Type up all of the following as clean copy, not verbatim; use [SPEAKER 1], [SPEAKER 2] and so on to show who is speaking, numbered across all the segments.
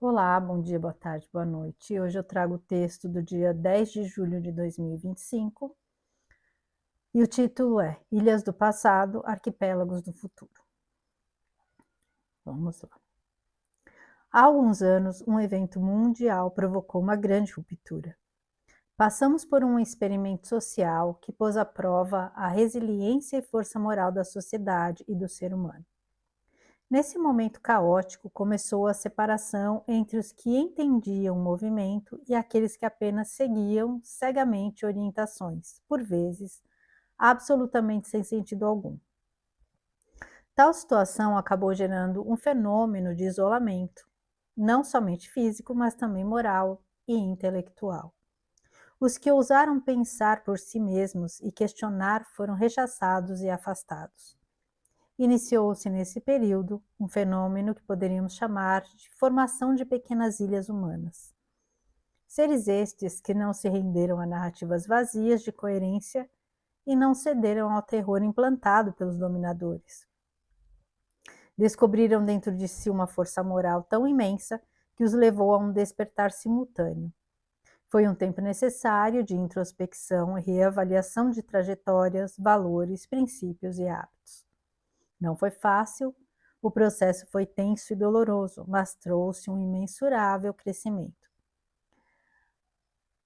[SPEAKER 1] Olá, bom dia, boa tarde, boa noite. Hoje eu trago o texto do dia 10 de julho de 2025 e o título é Ilhas do Passado, Arquipélagos do Futuro. Vamos lá. Há alguns anos, um evento mundial provocou uma grande ruptura. Passamos por um experimento social que pôs à prova a resiliência e força moral da sociedade e do ser humano. Nesse momento caótico, começou a separação entre os que entendiam o movimento e aqueles que apenas seguiam cegamente orientações, por vezes, absolutamente sem sentido algum. Tal situação acabou gerando um fenômeno de isolamento, não somente físico, mas também moral e intelectual. Os que ousaram pensar por si mesmos e questionar foram rechaçados e afastados. Iniciou-se nesse período um fenômeno que poderíamos chamar de formação de pequenas ilhas humanas. Seres estes que não se renderam a narrativas vazias de coerência e não cederam ao terror implantado pelos dominadores. Descobriram dentro de si uma força moral tão imensa que os levou a um despertar simultâneo. Foi um tempo necessário de introspecção e reavaliação de trajetórias, valores, princípios e hábitos. Não foi fácil, o processo foi tenso e doloroso, mas trouxe um imensurável crescimento.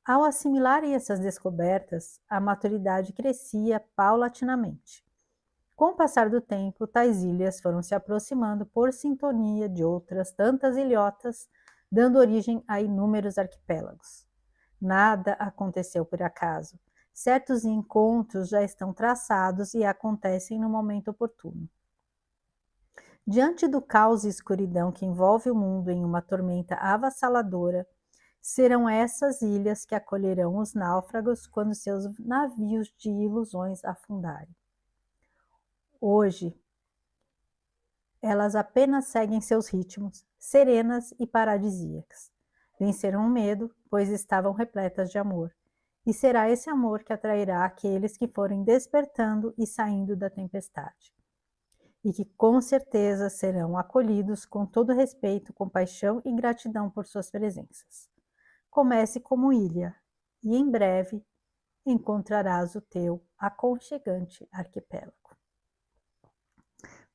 [SPEAKER 1] Ao assimilarem essas descobertas, a maturidade crescia paulatinamente. Com o passar do tempo, tais ilhas foram se aproximando por sintonia de outras tantas ilhotas, dando origem a inúmeros arquipélagos. Nada aconteceu por acaso. Certos encontros já estão traçados e acontecem no momento oportuno. Diante do caos e escuridão que envolve o mundo em uma tormenta avassaladora, serão essas ilhas que acolherão os náufragos quando seus navios de ilusões afundarem. Hoje, elas apenas seguem seus ritmos, serenas e paradisíacas. Venceram o medo, pois estavam repletas de amor. E será esse amor que atrairá aqueles que forem despertando e saindo da tempestade. E que com certeza serão acolhidos com todo respeito, compaixão e gratidão por suas presenças. Comece como ilha, e em breve encontrarás o teu aconchegante arquipélago.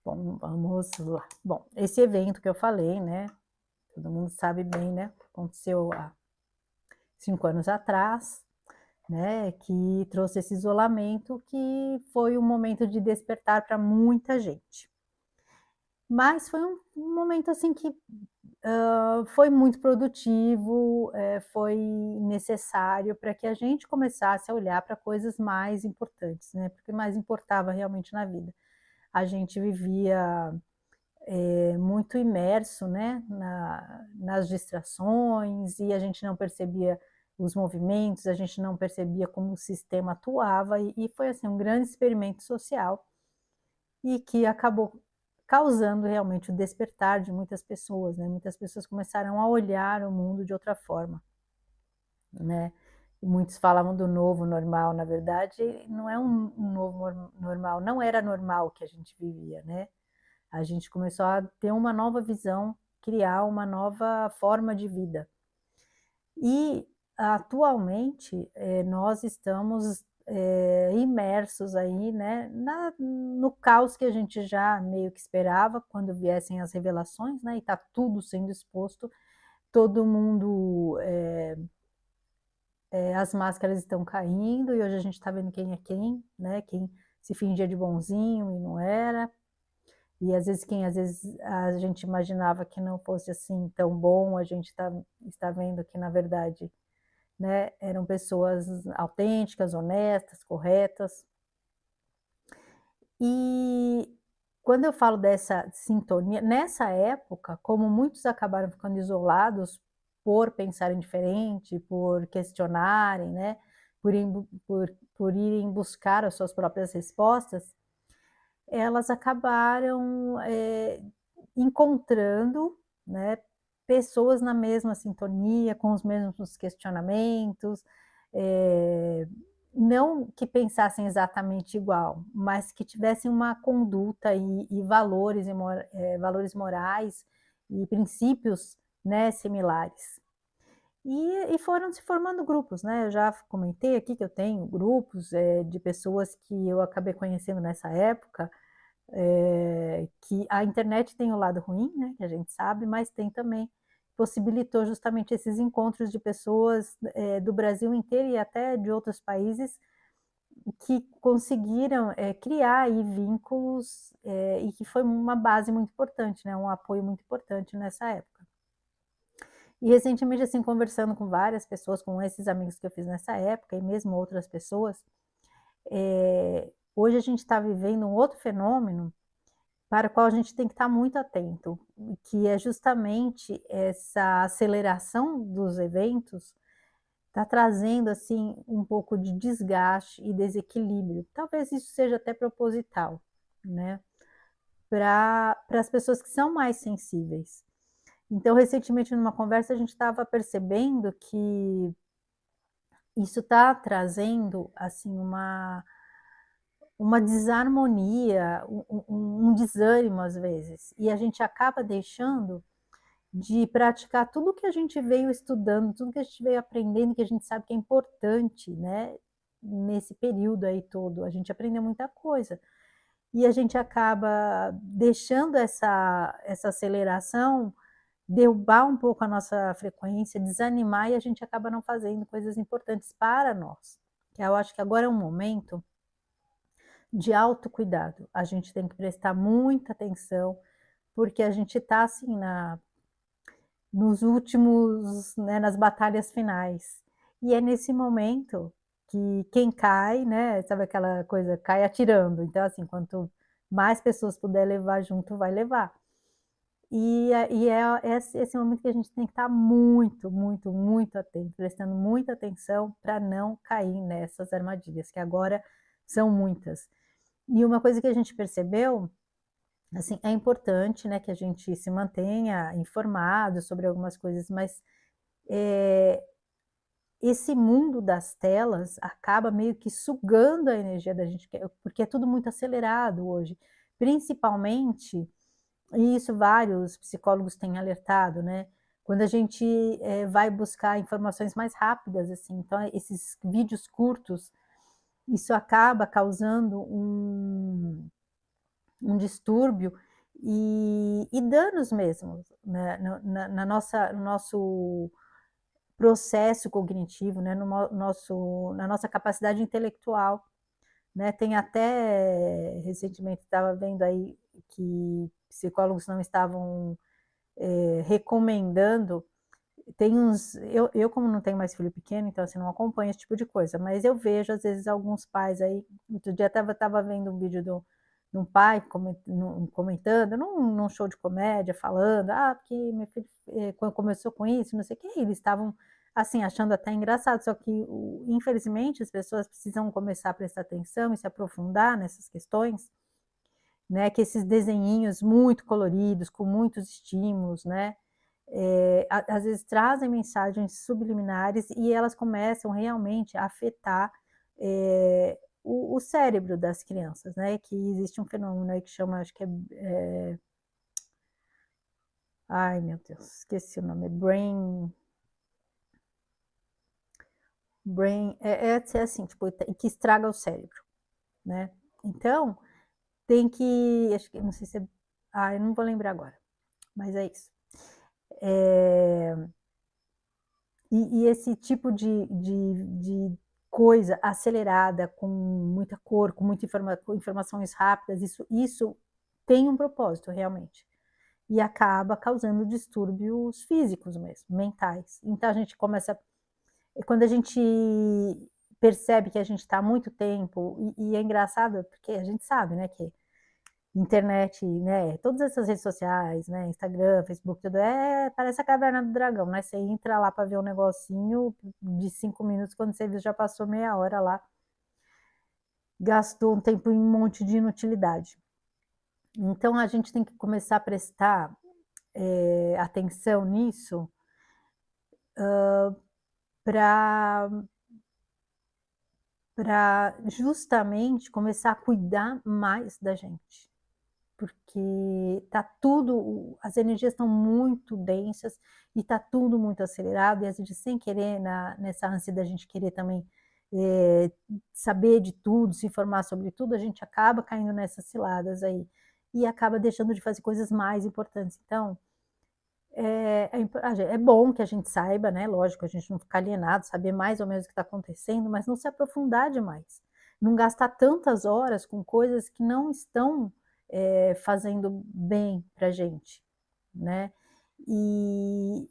[SPEAKER 1] Bom, vamos lá. Bom, esse evento que eu falei, né? Todo mundo sabe bem, né? Aconteceu há 5 anos atrás, né? Que trouxe esse isolamento, que foi um momento de despertar para muita gente. Mas foi um momento assim que foi muito produtivo, foi necessário para que a gente começasse a olhar para coisas mais importantes, né? Porque mais importava realmente na vida. A gente vivia muito imerso, né, nas distrações, e a gente não percebia os movimentos, a gente não percebia como o sistema atuava, e foi assim um grande experimento social e que acabou causando realmente o despertar de muitas pessoas, né? Muitas pessoas começaram a olhar o mundo de outra forma, né? Muitos falavam do novo normal, na verdade, não é um novo normal, não era normal o que a gente vivia, né? A gente começou a ter uma nova visão, criar uma nova forma de vida. E atualmente nós estamos imersos aí, né, no caos que a gente já meio que esperava quando viessem as revelações, né, e está tudo sendo exposto, todo mundo, as máscaras estão caindo e hoje a gente está vendo quem é quem, né, quem se fingia de bonzinho e não era, e às vezes quem às vezes a gente imaginava que não fosse assim tão bom, a gente está vendo que na verdade, né, eram pessoas autênticas, honestas, corretas. E quando eu falo dessa sintonia, nessa época, como muitos acabaram ficando isolados por pensarem diferente, por questionarem, né, por irem buscar as suas próprias respostas, elas acabaram encontrando, né, pessoas na mesma sintonia, com os mesmos questionamentos, não que pensassem exatamente igual, mas que tivessem uma conduta e valores, valores morais e princípios, né, similares. E foram se formando grupos, né, eu já comentei aqui que eu tenho grupos, de pessoas que eu acabei conhecendo nessa época, que a internet tem o lado ruim, né, que a gente sabe, mas tem também possibilitou justamente esses encontros de pessoas, do Brasil inteiro e até de outros países, que conseguiram, criar aí vínculos, e que foi uma base muito importante, né, um apoio muito importante nessa época. E recentemente, assim, conversando com várias pessoas, com esses amigos que eu fiz nessa época e mesmo outras pessoas, hoje a gente está vivendo um outro fenômeno para o qual a gente tem que estar muito atento, que é justamente essa aceleração dos eventos está trazendo, assim, um pouco de desgaste e desequilíbrio. Talvez isso seja até proposital, né, para as pessoas que são mais sensíveis. Então, recentemente, numa conversa, a gente estava percebendo que isso está trazendo, assim, uma desarmonia, um desânimo às vezes, e a gente acaba deixando de praticar tudo que a gente veio estudando, tudo que a gente veio aprendendo, que a gente sabe que é importante, né, nesse período aí todo, a gente aprendeu muita coisa. E a gente acaba deixando essa aceleração derrubar um pouco a nossa frequência, desanimar e a gente acaba não fazendo coisas importantes para nós. Eu acho que agora é um momento de autocuidado. A gente tem que prestar muita atenção, porque a gente está assim nos últimos, né, nas batalhas finais. E é nesse momento que quem cai, né, sabe aquela coisa, cai atirando. Então, assim, quanto mais pessoas puder levar junto, vai levar. E é esse momento que a gente tem que estar muito, muito, muito atento, prestando muita atenção para não cair nessas armadilhas, que agora são muitas. E uma coisa que a gente percebeu, assim, é importante, né, que a gente se mantenha informado sobre algumas coisas, mas, eh, esse mundo das telas acaba meio que sugando a energia da gente, porque é tudo muito acelerado hoje, principalmente, e isso vários psicólogos têm alertado, né, quando a gente, vai buscar informações mais rápidas, assim, então esses vídeos curtos, isso acaba causando um distúrbio e danos mesmo, né, no nosso processo cognitivo, né, na nossa capacidade intelectual, né, tem até, recentemente estava vendo aí que psicólogos não estavam, recomendando, tem uns, eu como não tenho mais filho pequeno, então assim, não acompanho esse tipo de coisa, mas eu vejo às vezes alguns pais aí, outro dia estava vendo um vídeo de um pai comentando num show de comédia, falando, porque meu filho quando começou com isso, não sei o que, eles estavam assim, achando até engraçado, só que infelizmente as pessoas precisam começar a prestar atenção e se aprofundar nessas questões, né, que esses desenhinhos muito coloridos, com muitos estímulos, né, às vezes trazem mensagens subliminares e elas começam realmente a afetar, o cérebro das crianças, né, que existe um fenômeno aí que chama, acho que ai meu Deus, esqueci o nome, brain, é assim, tipo, que estraga o cérebro, né. Então, tem que, acho que, não sei se eu não vou lembrar agora, mas é isso. Eh e esse tipo de coisa acelerada, com muita cor, com muita com informações rápidas, isso tem um propósito realmente, e acaba causando distúrbios físicos mesmo, mentais. Então a gente começa, quando a gente percebe que a gente está há muito tempo, e é engraçado porque a gente sabe, né, que internet, né, todas essas redes sociais, né, Instagram, Facebook, tudo parece a caverna do dragão, né, você entra lá para ver um negocinho de 5 minutos, quando você vê já passou meia hora lá, gastou um tempo em um monte de inutilidade. Então a gente tem que começar a prestar, atenção nisso, para justamente começar a cuidar mais da gente, porque tá tudo, as energias estão muito densas e tá tudo muito acelerado, e a gente sem querer, nessa ânsia da gente querer também eh, saber de tudo, se informar sobre tudo, a gente acaba caindo nessas ciladas aí, e acaba deixando de fazer coisas mais importantes. Então, é bom que a gente saiba, né, lógico, a gente não ficar alienado, saber mais ou menos o que está acontecendo, mas não se aprofundar demais. Não gastar tantas horas com coisas que não estão, fazendo bem pra gente, né. E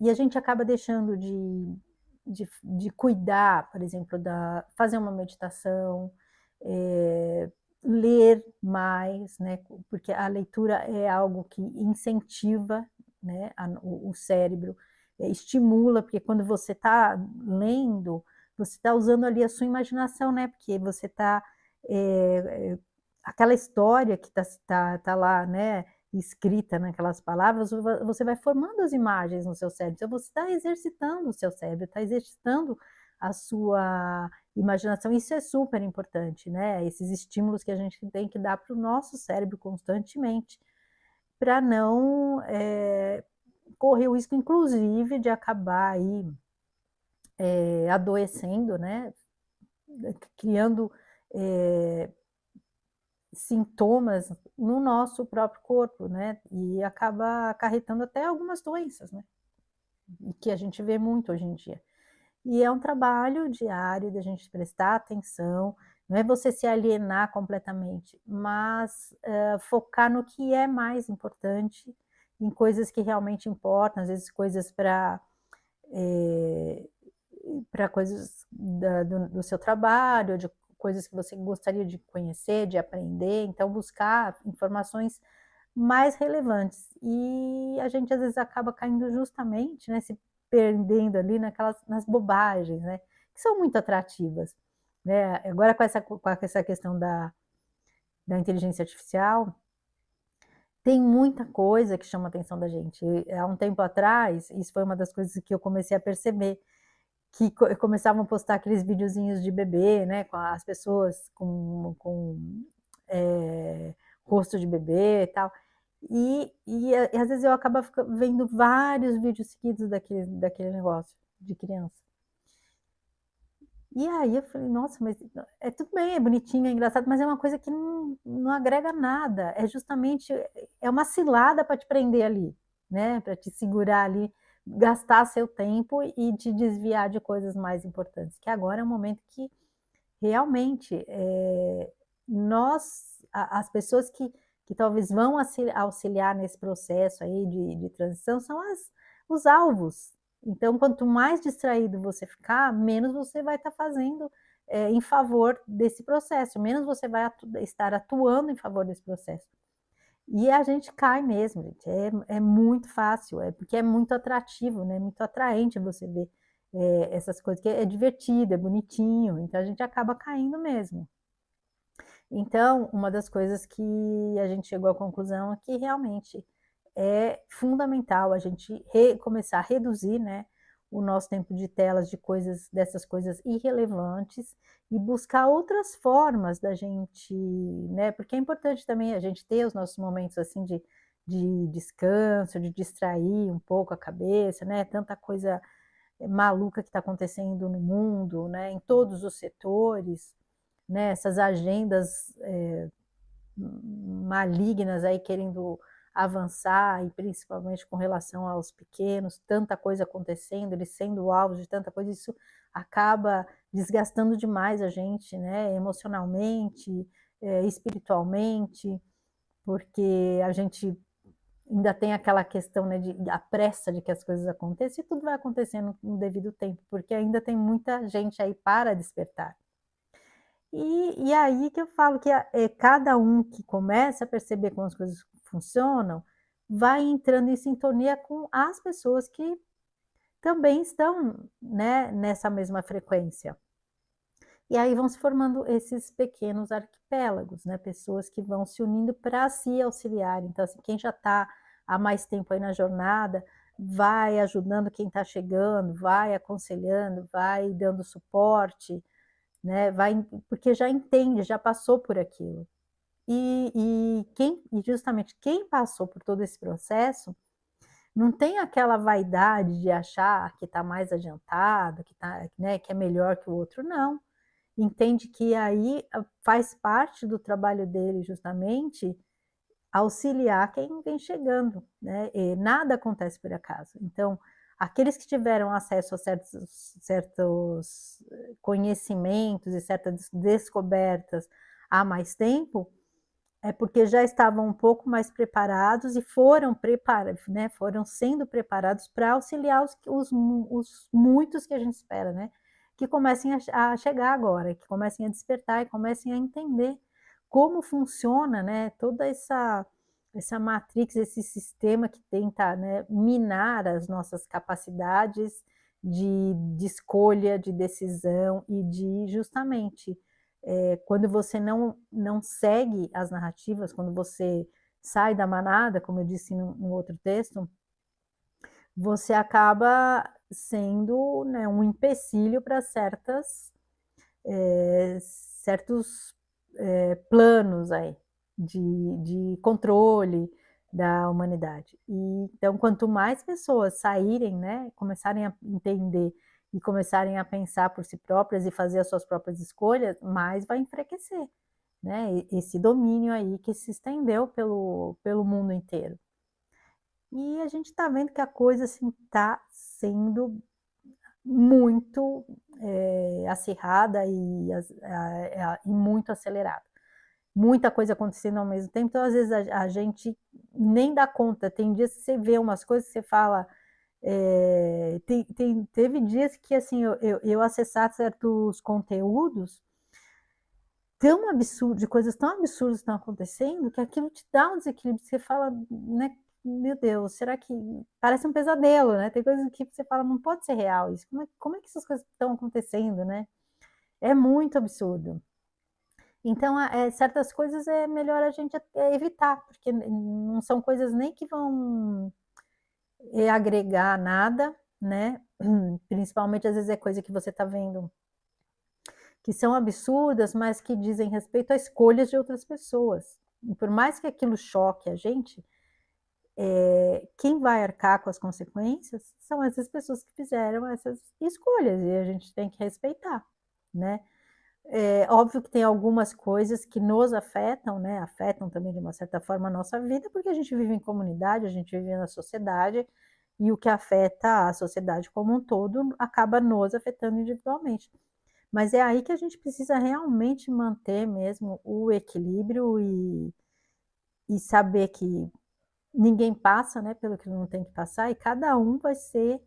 [SPEAKER 1] a gente acaba deixando de cuidar, por exemplo, da fazer uma meditação, eh, ler mais, né, porque a leitura é algo que incentiva, né, o cérebro, estimula, porque quando você está lendo, você está usando ali a sua imaginação, né, porque você está, aquela história que tá lá, né, escrita naquelas palavras, você vai formando as imagens no seu cérebro, então você está exercitando o seu cérebro, está exercitando a sua imaginação, isso é super importante, né, esses estímulos que a gente tem que dar para o nosso cérebro constantemente, para não, correr o risco inclusive de acabar aí, adoecendo, né, criando, eh, sintomas no nosso próprio corpo, né, e acaba acarretando até algumas doenças, né, e que a gente vê muito hoje em dia. E é um trabalho diário da gente prestar atenção, não é você se alienar completamente, mas, focar no que é mais importante, em coisas que realmente importam, às vezes coisas eh, para coisas do seu trabalho, de coisas que você gostaria de conhecer, de aprender, então buscar informações mais relevantes. E a gente às vezes acaba caindo justamente, né, se perdendo ali nas bobagens, né, que são muito atrativas, né. Agora com essa questão da inteligência artificial, tem muita coisa que chama a atenção da gente. Há um tempo atrás, isso foi uma das coisas que eu comecei a perceber, que começavam a postar aqueles videozinhos de bebê, né, com as pessoas com rosto de bebê e tal. E às vezes eu acabo vendo vários vídeos seguidos daquele negócio de criança. E aí eu falei, nossa, mas é tudo bem, é bonitinho, é engraçado, mas é uma coisa que não agrega nada. É justamente é uma cilada para te prender ali, né? Para te segurar ali, gastar seu tempo e te desviar de coisas mais importantes. Que agora é um momento que realmente as pessoas que talvez vão auxiliar nesse processo aí de transição são os alvos. Então, quanto mais distraído você ficar, menos você vai estar fazendo em favor desse processo, menos você vai estar atuando em favor desse processo. E a gente cai mesmo, gente. É muito fácil, é porque é muito atrativo, né? Muito atraente você ver essas coisas, que é divertido, é bonitinho, então a gente acaba caindo mesmo. Então, uma das coisas que a gente chegou à conclusão é que realmente é fundamental a gente começar a reduzir, né, o nosso tempo de telas de coisas, dessas coisas irrelevantes, e buscar outras formas da gente, né, porque é importante também a gente ter os nossos momentos assim de descanso, de distrair um pouco a cabeça, né, tanta coisa maluca que está acontecendo no mundo, né, em todos os setores, né, essas agendas malignas aí querendo avançar, e principalmente com relação aos pequenos, tanta coisa acontecendo, eles sendo alvos de tanta coisa, isso acaba desgastando demais a gente, né, emocionalmente, espiritualmente, porque a gente ainda tem aquela questão, né, a pressa de que as coisas aconteçam, e tudo vai acontecendo no devido tempo, porque ainda tem muita gente aí para despertar. E aí que eu falo que cada um que começa a perceber como as coisas funcionam, vai entrando em sintonia com as pessoas que também estão, né, nessa mesma frequência. E aí vão se formando esses pequenos arquipélagos, né, pessoas que vão se unindo para se auxiliar. Então, assim, quem já está há mais tempo aí na jornada, vai ajudando quem está chegando, vai aconselhando, vai dando suporte, né, porque já entende, já passou por aquilo. E justamente quem passou por todo esse processo não tem aquela vaidade de achar que está mais adiantado, que tá, né, que é melhor que o outro, não. Entende que aí faz parte do trabalho dele justamente auxiliar quem vem chegando, né? E nada acontece por acaso. Então, aqueles que tiveram acesso a certos conhecimentos e certas descobertas há mais tempo, é porque já estavam um pouco mais preparados e né, foram sendo preparados para auxiliar os muitos que a gente espera, né? Que comecem a chegar agora, que comecem a despertar e comecem a entender como funciona, né, toda essa matrix, esse sistema que tenta, né, minar as nossas capacidades de escolha, de decisão e de justamente quando você não segue as narrativas, quando você sai da manada, como eu disse no outro texto, você acaba sendo, né, um empecilho para certos planos aí de controle da humanidade. E, então, quanto mais pessoas saírem, né, começarem a entender e começarem a pensar por si próprias e fazer as suas próprias escolhas, mais vai enfraquecer, né, esse domínio aí que se estendeu pelo mundo inteiro. E a gente está vendo que a coisa assim está sendo muito acirrada e muito acelerada. Muita coisa acontecendo ao mesmo tempo, então às vezes a gente nem dá conta. Tem dias que você vê umas coisas que você fala. Teve dias que assim eu acessar certos conteúdos tão absurdo, de coisas tão absurdas que estão acontecendo, que aquilo te dá um desequilíbrio. Você fala, né? Meu Deus, será que parece um pesadelo, né? Tem coisas que você fala, não pode ser real isso. Como é que essas coisas estão acontecendo, né? É muito absurdo. Então, certas coisas é melhor a gente evitar, porque não são coisas nem que vão agregar nada, né? Principalmente às vezes é coisa que você está vendo que são absurdas, mas que dizem respeito a escolhas de outras pessoas. E por mais que aquilo choque a gente, quem vai arcar com as consequências são essas pessoas que fizeram essas escolhas e a gente tem que respeitar, né? É óbvio que tem algumas coisas que nos afetam, né? Afetam também de uma certa forma a nossa vida, porque a gente vive em comunidade, a gente vive na sociedade e o que afeta a sociedade como um todo acaba nos afetando individualmente. Mas é aí que a gente precisa realmente manter mesmo o equilíbrio e saber que ninguém passa, né, pelo que não tem que passar, e cada um vai ser,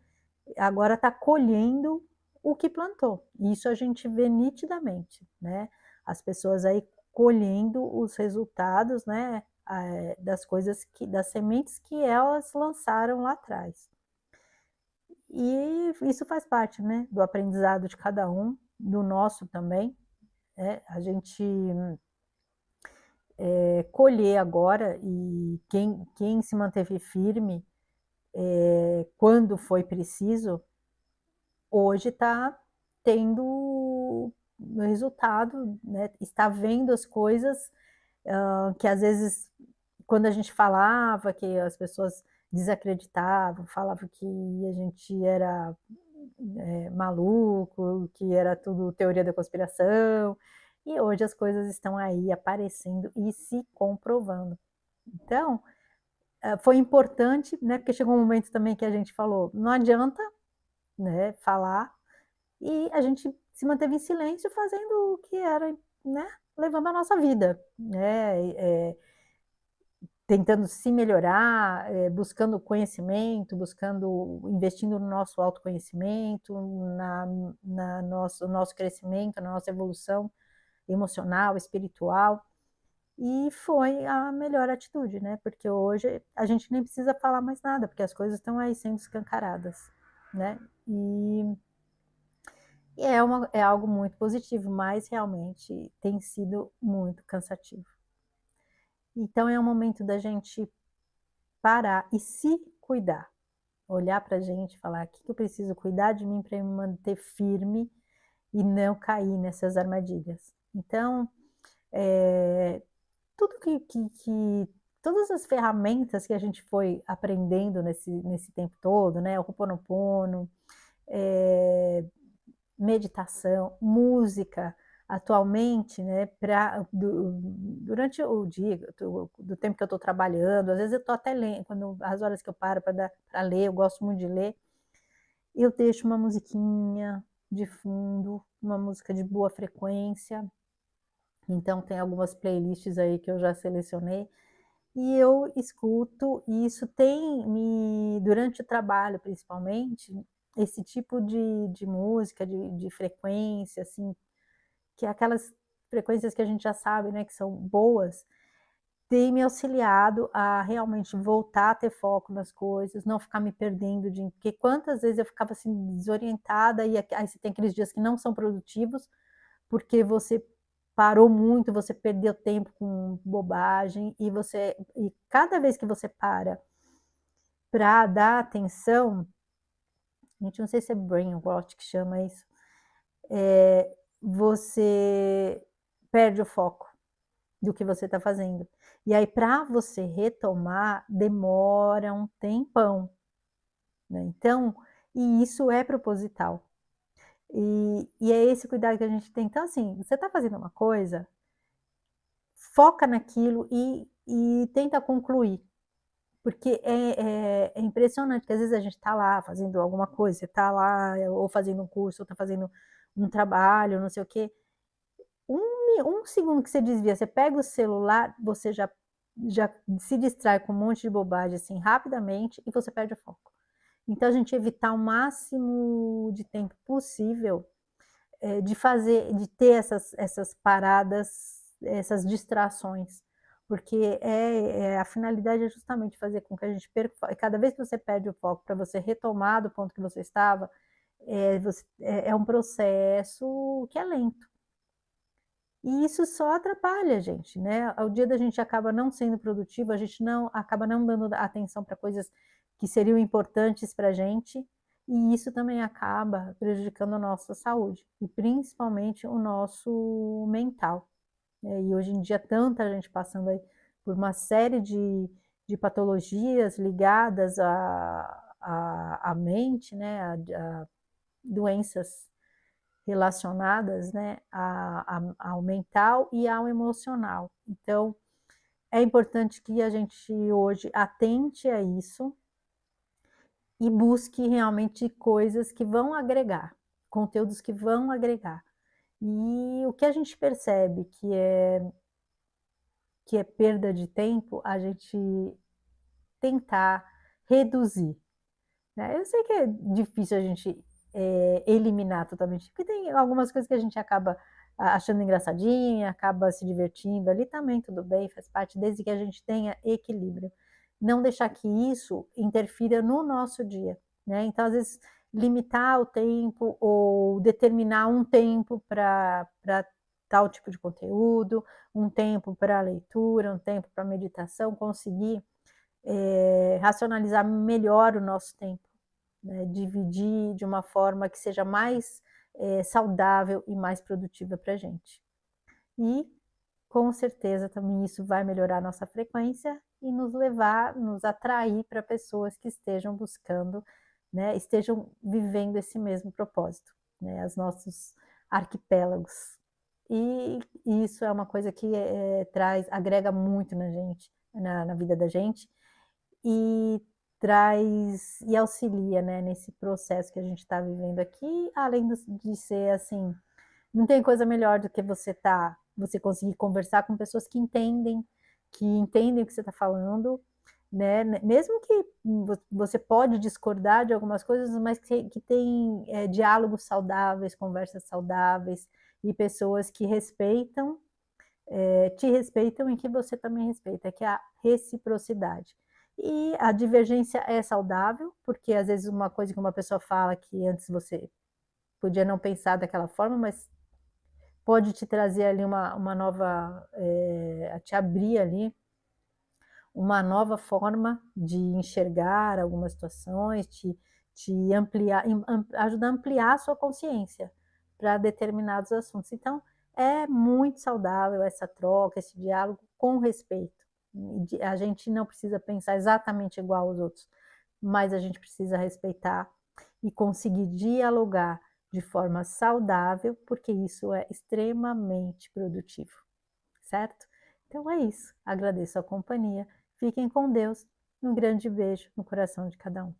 [SPEAKER 1] agora está colhendo o que plantou. Isso a gente vê nitidamente, né? As pessoas aí colhendo os resultados, né, das coisas das sementes que elas lançaram lá atrás. E isso faz parte, né, do aprendizado de cada um, do nosso também. A gente colher agora e quem se manteve firme quando foi preciso, hoje está tendo resultado, né? Está vendo as coisas que às vezes, quando a gente falava que as pessoas desacreditavam, falavam que a gente era maluco, que era tudo teoria da conspiração, e hoje as coisas estão aí aparecendo e se comprovando. Então, foi importante, né, porque chegou um momento também que a gente falou, não adianta, né, falar, e a gente se manteve em silêncio fazendo o que era, né, levando a nossa vida, né, tentando se melhorar, buscando conhecimento, investindo no nosso autoconhecimento, nosso crescimento, na nossa evolução emocional, espiritual, e foi a melhor atitude, né? Porque hoje a gente nem precisa falar mais nada, porque as coisas estão aí sendo escancaradas, né? E é algo muito positivo, mas realmente tem sido muito cansativo. Então é um momento da gente parar e se cuidar, olhar para a gente e falar: o que eu preciso cuidar de mim para me manter firme e não cair nessas armadilhas. Então, tudo que todas as ferramentas que a gente foi aprendendo nesse tempo todo, né, o Ho'oponopono, eh, meditação, música, atualmente, né, durante o dia, do tempo que eu estou trabalhando, às vezes eu estou até lendo, quando as horas que eu paro para ler, eu gosto muito de ler, eu deixo uma musiquinha de fundo, uma música de boa frequência, então tem algumas playlists aí que eu já selecionei, e eu escuto, e isso tem me durante o trabalho principalmente, esse tipo de música, de frequência, assim, que é aquelas frequências que a gente já sabe, né, que são boas, tem me auxiliado a realmente voltar a ter foco nas coisas, não ficar me perdendo porque quantas vezes eu ficava, assim, desorientada e aí você tem aqueles dias que não são produtivos, porque você parou muito, você perdeu tempo com bobagem e cada vez que você para dar atenção, gente, não sei se é brain rot que chama isso, você perde o foco do que você está fazendo. E aí, para você retomar, demora um tempão, né? Então, e isso é proposital. E é esse cuidado que a gente tem. Então, assim, você está fazendo uma coisa, foca naquilo e tenta concluir. Porque é impressionante que às vezes a gente está lá fazendo alguma coisa, você está lá ou fazendo um curso, ou está fazendo um trabalho, não sei o quê. Um segundo que você desvia, você pega o celular, você já se distrai com um monte de bobagem assim rapidamente e você perde o foco. Então a gente evitar o máximo de tempo possível de ter essas paradas, essas distrações, porque a finalidade é justamente fazer com que a gente perca, cada vez que você perde o foco para você retomar do ponto que você estava, é um processo que é lento. E isso só atrapalha a gente, né? Ao dia da gente acaba não sendo produtivo, a gente acaba não dando atenção para coisas que seriam importantes para a gente, e isso também acaba prejudicando a nossa saúde, e principalmente o nosso mental, né? E hoje em dia, tanta gente passando aí por uma série de patologias ligadas à mente, né? A doenças relacionadas, né, ao mental e ao emocional. Então, é importante que a gente hoje atente a isso e busque realmente coisas que vão agregar, conteúdos que vão agregar. E o que a gente percebe que é perda de tempo, a gente tentar reduzir, né? Eu sei que é difícil a gente eliminar totalmente, porque tem algumas coisas que a gente acaba achando engraçadinha, acaba se divertindo ali também, tudo bem, faz parte, desde que a gente tenha equilíbrio. Não deixar que isso interfira no nosso dia, né? Então, às vezes, limitar o tempo ou determinar um tempo para tal tipo de conteúdo, um tempo para leitura, um tempo para meditação, conseguir racionalizar melhor o nosso tempo, né? Dividir de uma forma que seja mais saudável e mais produtiva para a gente. E com certeza também isso vai melhorar a nossa frequência e nos levar, nos atrair para pessoas que estejam buscando, né, estejam vivendo esse mesmo propósito, né, os nossos arquipélagos. E isso é uma coisa que agrega muito na gente, na vida da gente, e traz e auxilia, né, nesse processo que a gente está vivendo aqui, além de ser assim, não tem coisa melhor do que você conseguir conversar com pessoas que entendem o que você está falando, né? Mesmo que você pode discordar de algumas coisas, mas que tem diálogos saudáveis, conversas saudáveis e pessoas que te respeitam e que você também respeita, que é a reciprocidade. E a divergência é saudável, porque às vezes uma coisa que uma pessoa fala que antes você podia não pensar daquela forma, mas pode te trazer ali uma nova, te abrir ali uma nova forma de enxergar algumas situações, te ampliar, ajudar a ampliar a sua consciência para determinados assuntos. Então, é muito saudável essa troca, esse diálogo com respeito. A gente não precisa pensar exatamente igual aos outros, mas a gente precisa respeitar e conseguir dialogar de forma saudável, porque isso é extremamente produtivo, certo? Então é isso. Agradeço a companhia. Fiquem com Deus. Um grande beijo no coração de cada um.